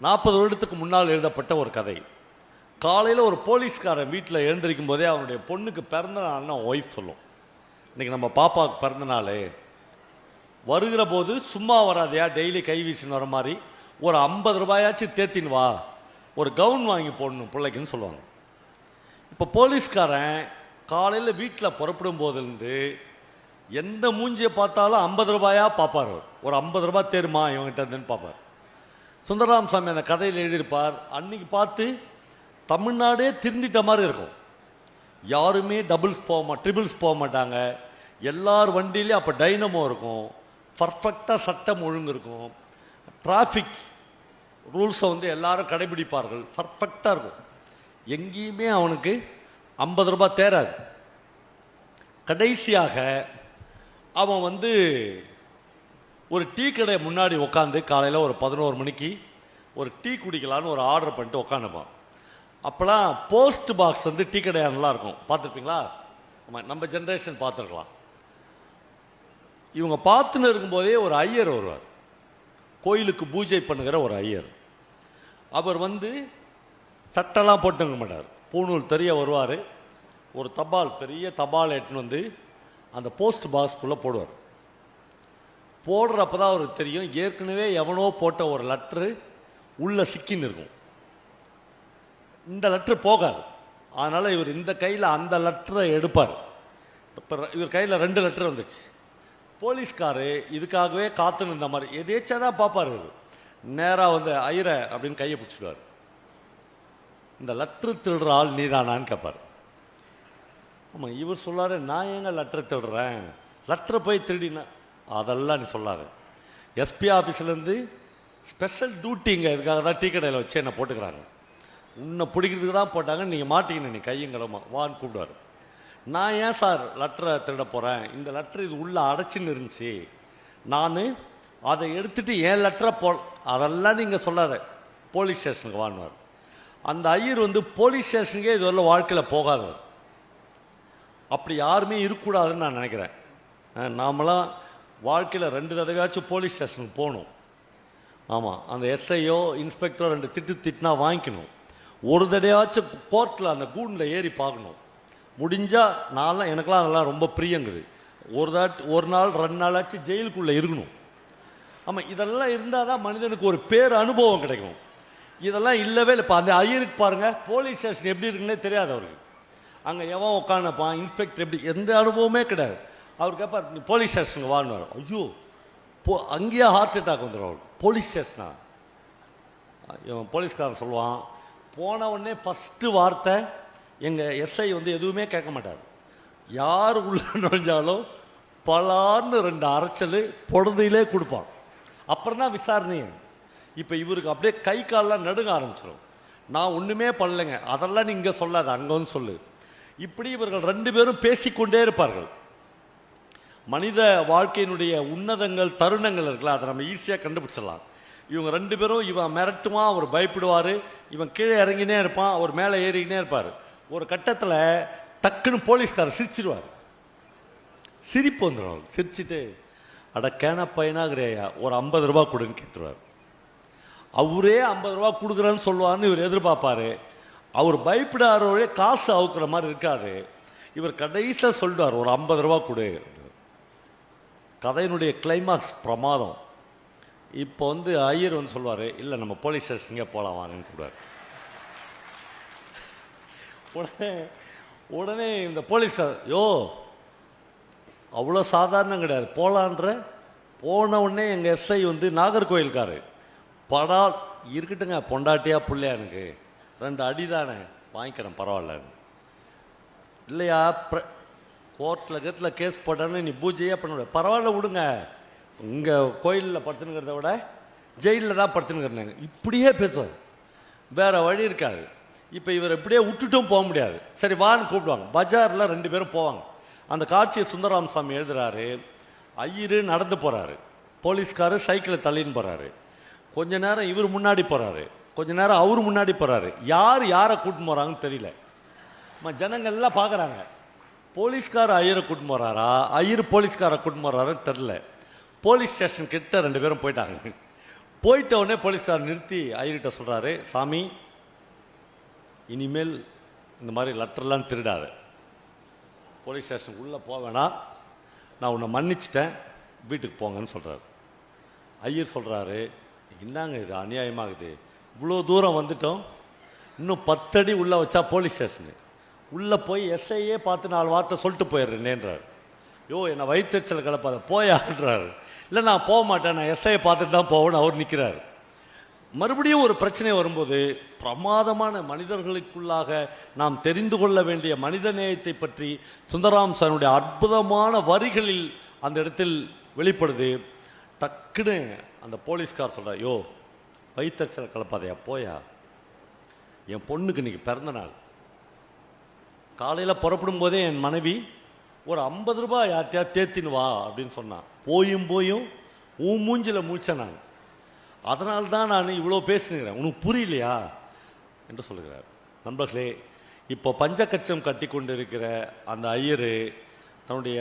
40 வருடத்துக்கு முன்னால் எழுதப்பட்ட ஒரு கதை. காலையில் ஒரு போலீஸ்காரன் வீட்டில் எழுந்திருக்கும் போதே அவனுடைய பொண்ணுக்கு பிறந்த நாள்னு ஒய்ஃப் சொல்லும். இன்றைக்கி நம்ம பாப்பாவுக்கு பிறந்த நாள் வருகிற போது சும்மா வராதையா, டெய்லி கை வீசின்னு வர மாதிரி ஒரு 50 ரூபாயாச்சும் தேத்தின்னு வா, ஒரு கவுன் வாங்கி போடணும் பிள்ளைக்குன்னு சொல்லுவாங்க. இப்போ போலீஸ்காரன் காலையில் வீட்டில் புறப்படும் போதுலேருந்து எந்த மூஞ்சியை பார்த்தாலும் 50 ரூபாயா பார்ப்பார். ஒரு 50 ரூபாய் தேருமா இவங்ககிட்ட இருந்துன்னு பார்ப்பார். சுந்தரராம் சாமி அந்த கதையில் எழுதியிருப்பார். அன்னைக்கு பார்த்து தமிழ்நாடே திருந்திட்ட மாதிரி இருக்கும். யாருமே ட்ரிபிள்ஸ் போக மாட்டாங்க. எல்லார் வண்டியிலையும் அப்போ டைனமோ இருக்கும், பர்ஃபெக்டாக சட்டம் ஒழுங்கு இருக்கும், டிராஃபிக் ரூல்ஸை எல்லாரும் கடைபிடிப்பார்கள், பர்ஃபெக்டாக இருக்கும். எங்கேயுமே அவனுக்கு 50 ரூபாய் தேராது. கடைசியாக அவன் ஒரு டீ கடை முன்னாடி உட்காந்து காலையில் ஒரு 11 மணிக்கு ஒரு டீ குடிக்கலான்னு ஒரு ஆர்டர் பண்ணிட்டு உட்காந்துப்பான். அப்போலாம் போஸ்ட் பாக்ஸ் டீ கடையாக இருக்கும், பார்த்துருப்பீங்களா? ஆமாம், நம்ம ஜென்ரேஷன் பார்த்துருக்கலாம். இவங்க பார்த்துன்னு இருக்கும்போதே ஒரு ஐயர் வருவார், கோயிலுக்கு பூஜை பண்ணுகிற ஒரு ஐயர். அவர் சட்டெல்லாம் போட்டுங்க மாட்டார், பூணூல் தெரிய வருவார். ஒரு பெரிய தபால் எட்டுன்னு அந்த போஸ்ட் பாக்ஸ்குள்ளே போடுவார். போடுறப்ப தான் அவருக்கு தெரியும், ஏற்கனவே எவனோ போட்ட ஒரு லெட்ரு உள்ளே சிக்கின்னு இருக்கும். இந்த லெட்ரு போகாது. அதனால் இவர் இந்த கையில் அந்த லெட்டரை எடுப்பார். இப்போ இவர் கையில் 2 லெட்டர் வந்துச்சு. போலீஸ்காரு இதுக்காகவே காத்து நின்ற மாதிரி எதேச்சா தான் பார்ப்பார். இவர் நேராக ஐயரை அப்படின்னு கையை பிடிச்சிடுவார். இந்த லெட்ரு திருடுற ஆள் நீதானான்னு கேட்பார். ஆமாம், இவர் சொல்லாரு, நான் ஏங்க லெட்டரை திருடுறேன், லெட்டரை போய் திருடினா அதெல்லாம் நீ சொல்லாரு. எஸ்பி ஆஃபீஸ்லேருந்து ஸ்பெஷல் டியூட்டிங்க இதுக்காக தான் டீ கடையில் வச்சு என்னை போட்டுக்கிறாங்க. உன்னை பிடிக்கிறதுக்கு தான் போட்டாங்க, நீங்கள் மாட்டிக்கணும், நீ கையங்கடமா வான்னு கூப்பிடுவார். நான் ஏன் சார் லெட்டரை திருட போகிறேன், இந்த லெட்ரு இது உள்ளே அடைச்சின்னு இருந்துச்சு, நான் அதை எடுத்துகிட்டு என் லெட்டரை அதெல்லாம் நீங்கள் சொல்லாத, போலீஸ் ஸ்டேஷனுக்கு வாங்குவார். அந்த ஐயர் போலீஸ் ஸ்டேஷனுக்கே இதுவரை வாழ்க்கையில் போகாதவர். அப்படி யாருமே இருக்கக்கூடாதுன்னு நான் நினைக்கிறேன். நாமெல்லாம் வாழ்க்கையில் 2 தடவையாச்சும் போலீஸ் ஸ்டேஷனுக்கு போகணும். ஆமாம், அந்த எஸ்ஐயோ இன்ஸ்பெக்டரோ 2 திட்டினா வாங்கிக்கணும். ஒரு தடவையாச்சும் கோர்ட்டில் அந்த கூண்டில் ஏறி பார்க்கணும். முடிஞ்சால் எனக்கெல்லாம் அதெல்லாம் ரொம்ப பிரியங்குது. ஒரு நாள் 2 நாளாச்சும் ஜெயிலுக்குள்ளே இருக்கணும். ஆமாம், இதெல்லாம் இருந்தால் தான் மனிதனுக்கு ஒரு பேர் அனுபவம் கிடைக்கும். இதெல்லாம் இல்லவே இல்லை. இப்போ அந்த ஐயருக்கு பாருங்கள், போலீஸ் ஸ்டேஷன் எப்படி இருக்குன்னே தெரியாது அவருக்கு. அங்கே எவன் உட்காந்துப்பான், இன்ஸ்பெக்டர் எப்படி, எந்த அனுபவமே கிடையாது. அவர் கேட்பார், நீ போலீஸ் ஸ்டேஷனுக்கு வாங்கினார். ஐயோ, அங்கேயே ஹார்ட் அட்டாக் வந்துடும் அவருக்கு. போலீஸ் ஸ்டேஷனா? இவன் போலீஸ்காரன் சொல்லுவான், போன உடனே ஃபஸ்ட்டு வார்த்தை எங்கள் எஸ்ஐ எதுவுமே கேட்க மாட்டார். யார் உள்ள நுழைஞ்சாலும் பலார்னு 2 அரைச்சல் பொழுதிலே கொடுப்பான். அப்புறம் தான் விசாரணை. இப்போ இவருக்கு அப்படியே கை காலெலாம் நடுங்க ஆரம்பிச்சிடும். நான் ஒன்றுமே பண்ணலைங்க, அதெல்லாம் நீ இங்கே சொல்லாது, அங்கே சொல்லு. இப்படி இவர்கள் 2 பேரும் பேசிக்கொண்டே இருப்பார்கள். மனித வாழ்க்கையினுடைய உன்னதங்கள் தருணங்கள் இருக்குல்ல, அதை நம்ம ஈஸியாக கண்டுபிடிச்சிடலாம். இவங்க 2 பேரும், இவன் மிரட்டுவான், அவர் பயப்படுவார், இவன் கீழே இறங்கினே இருப்பான், அவர் மேலே ஏறிக்கினே இருப்பார். ஒரு கட்டத்தில் டக்குன்னு போலீஸ்காரர் சிரிச்சிடுவார். சிரிப்பு வந்துடும். சிரிச்சுட்டு, அட கேன பையனாகிறையா, ஒரு 50 ரூபா கொடுன்னு கேட்டுருவார். அவரே 50 ரூபா கொடுக்குறேன்னு சொல்லுவார்னு இவர் எதிர்பார்ப்பார். அவர் பயப்படாதவரே காசு அவுக்குற மாதிரி இருக்காது. இவர் கடைசியில் சொல்லுவார், ஒரு 50 ரூபா கொடு. கதையினுடைய கிளைமாக்ஸ் பிரமாதம். இப்போ ஐயர் சொல்லுவார், இல்லை நம்ம போலீஸ் ஸ்டேஷனுக்கே போகலாம் வாங்கன்னு கூப்பிடுவார். உடனே இந்த போலீஸ்கார், அவ்வளோ சாதாரணம் கிடையாது, போகலான்ற. போன உடனே எங்கள் எஸ்ஐ நாகர்கோயில்காரு, படா இருக்கட்டுங்க, பொண்டாட்டியா பிள்ளையா, எனக்கு 2 அடி தானே, வாங்கிக்கிறேன், பரவாயில்ல. இல்லையா, கோர்ட்டில் கேஸ் போட்டான்னு நீ பூஜையே பண்ண முடியாது, பரவாயில்ல விடுங்க, இங்கே கோயிலில் படுத்துனுங்கிறத விட ஜெயிலில் தான் படுத்துனுங்கிறாங்க. இப்படியே பேசுவார், வேறு வழி இருக்காது. இப்போ இவர் இப்படியே விட்டுட்டும் போக முடியாது. சரி வான்னு கூப்பிடுவாங்க. பஜாரில் 2 பேரும் போவாங்க. அந்த காட்சியை சுந்தரராம் சாமி எழுதுறாரு. ஐயரு நடந்து போகிறாரு, போலீஸ்காரு சைக்கிளை தள்ளின்னு போகிறாரு. கொஞ்ச நேரம் இவர் முன்னாடி போகிறாரு, கொஞ்ச நேரம் அவர் முன்னாடி போகிறாரு. யாரை கூட்டின்னு போகிறாங்கன்னு தெரியல. ஜனங்கள்லாம் பார்க்குறாங்க, போலீஸ்கார ஐயரை கூட்டின்னு போகிறாரா, ஐயர் போலீஸ்காரை கூட்டின்னு போகிறாருன்னு தெரில. போலீஸ் ஸ்டேஷன் கிட்ட 2 பேரும் போயிட்டாங்க. போயிட்ட உடனே போலீஸ்கார் நிறுத்தி ஐயர்கிட்ட சொல்கிறாரு, சாமி இனிமேல் இந்த மாதிரி லெட்டர்லாம் திருடாத, போலீஸ் ஸ்டேஷனுக்கு உள்ளே போக வேணாம், நான் உன்னை மன்னிச்சிட்டேன், வீட்டுக்கு போங்கன்னு சொல்கிறாரு. ஐயர் சொல்கிறாரு, என்னங்க இது அநியாயமாகுது, இவ்வளோ தூரம் வந்துட்டோம், இன்னும் 10 அடி உள்ளே வச்சா போலீஸ் ஸ்டேஷனு, உள்ளே போய் எஸ்ஐயே பார்த்து 4 வார்த்தை சொல்லிட்டு போயிடுறேன்ன்றார். யோ என்னை வயிற்றுச்சல் கிளப்பாத போயான்றாரு. இல்லை நான் போக மாட்டேன், நான் எஸ்ஐயை பார்த்துட்டு தான் போவேன்னு அவர் நிற்கிறார். மறுபடியும் ஒரு பிரச்சனை வரும்போது பிரமாதமான மனிதர்களுக்குள்ளாக நாம் தெரிந்து கொள்ள வேண்டிய மனித நேயத்தை பற்றி சுந்தராம் சாருடைய அற்புதமான வரிகளில் அந்த இடத்தில் வெளிப்படுது. டக்குன்னு அந்த போலீஸ்கார் சொல்கிறார், யோ வயிற்றுச்சல் கிளப்பாதையா போயா, என் பொண்ணுக்கு இன்னைக்கு பிறந்த நாள், காலையில் புறப்படும் போதே என் மனைவி ஒரு 50 ரூபாய் யார்ட்டையா தேத்தின்னு வா அப்படின்னு சொன்னான். போயும் உன் மூஞ்சில் மூச்சேன் நான், அதனால்தான் நான் இவ்வளோ பேசுகிறேன், உனக்கு புரியலையா என்று சொல்லுகிறார். நண்பர்களே, இப்போ பஞ்சகச்சம் கட்டி கொண்டு இருக்கிற அந்த ஐயர் தன்னுடைய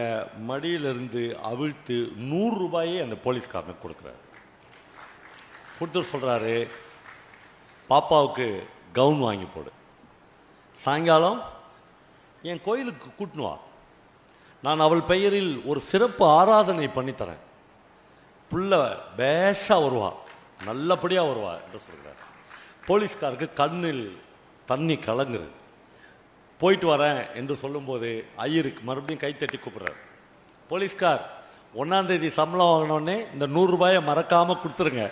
மடியிலிருந்து அவிழ்த்து 100 ரூபாயை அந்த போலீஸ்காரனுக்கு கொடுக்குறாரு. கொடுத்துட்டு சொல்கிறாரு, பாப்பாவுக்கு கவுன் வாங்கி போடு, சாயங்காலம் என் கோயிலுக்கு கூட்டினு வா, நான் அவள் பெயரில் ஒரு சிறப்பு ஆராதனை பண்ணித்தரேன், புள்ள பேஷா வருவா, நல்லபடியாக வருவா என்று சொல்கிறார். போலீஸ்காருக்கு கண்ணில் தண்ணி கலங்குறது. போயிட்டு வரேன் என்று சொல்லும்போது ஐயருக்கு மறுபடியும் கைத்தட்டி கூப்பிட்றாரு. போலீஸ்கார் 1ஆம் தேதி சம்பளம் வாங்கினோடனே இந்த 100 ரூபாயை மறக்காமல் கொடுத்துருங்க,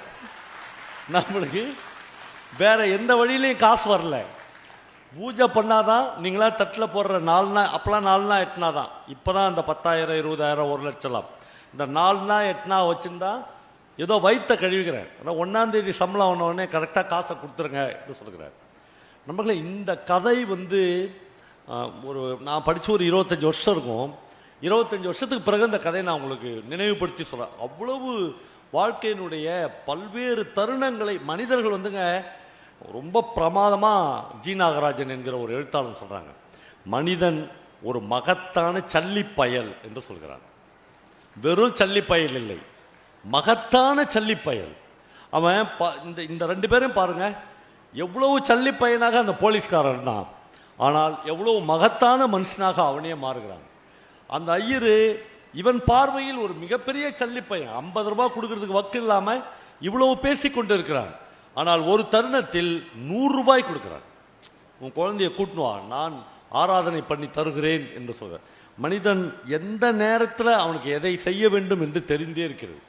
நம்மளுக்கு வேற எந்த வழியிலையும் காசு வரல, பூஜை பண்ணாதான் நீங்களா தட்டில் போடுற 4 நாள், அப்போலாம் 4 நாள் 8 நாள் தான், இப்போ தான் அந்த 10,000 20,000 1 லட்சம், இந்த 4 நாள் 8 நாள் வச்சுருந்தா ஏதோ வயிற்ற கழுவிக்கிறேன், ஆனால் 1ஆம் தேதி சம்பளம் ஆனோடனே கரெக்டாக காசை கொடுத்துருங்க என்று சொல்லுகிறார். நம்மளே இந்த கதை நான் படித்து ஒரு 25 வருஷம் இருக்கும், 25 வருஷத்துக்கு பிறகு இந்த கதையை நான் உங்களுக்கு நினைவுபடுத்தி சொல்கிறேன். அவ்வளவு வாழ்க்கையினுடைய பல்வேறு தருணங்களை மனிதர்கள் ரொம்ப பிரமாதமாக ஜி நாகராஜன் என்கிற ஒரு எழுத்தாளர் சொல்கிறாங்க, மனிதன் ஒரு மகத்தான சல்லிப்பயல் என்று சொல்கிறார். வெறும் சல்லிப்பயல் இல்லை, மகத்தான சல்லிப்பயல். அவன் இந்த 2 பேரும் பாருங்க, எவ்வளவு சல்லிப்பயனாக அந்த போலீஸ்காரன் தான், ஆனால் எவ்வளவு மகத்தான மனுஷனாக அவனே மாறுகிறான். அந்த ஐயரு இவன் பார்வையில் ஒரு மிகப்பெரிய சல்லிப்பையன், 50 ரூபாய் கொடுக்கறதுக்கு வக்கு இல்லாமல் இவ்வளவு பேசி கொண்டு இருக்கிறான். ஆனால் ஒரு தருணத்தில் 100 ரூபாய் கொடுக்கிறான். உன் குழந்தைய கூட்டினு வா, நான் ஆராதனை பண்ணி தருகிறேன் என்று சொல்கிறார். மனிதன் எந்த நேரத்தில் அவனுக்கு எதை செய்ய வேண்டும் என்று தெரிந்தே இருக்கிறது.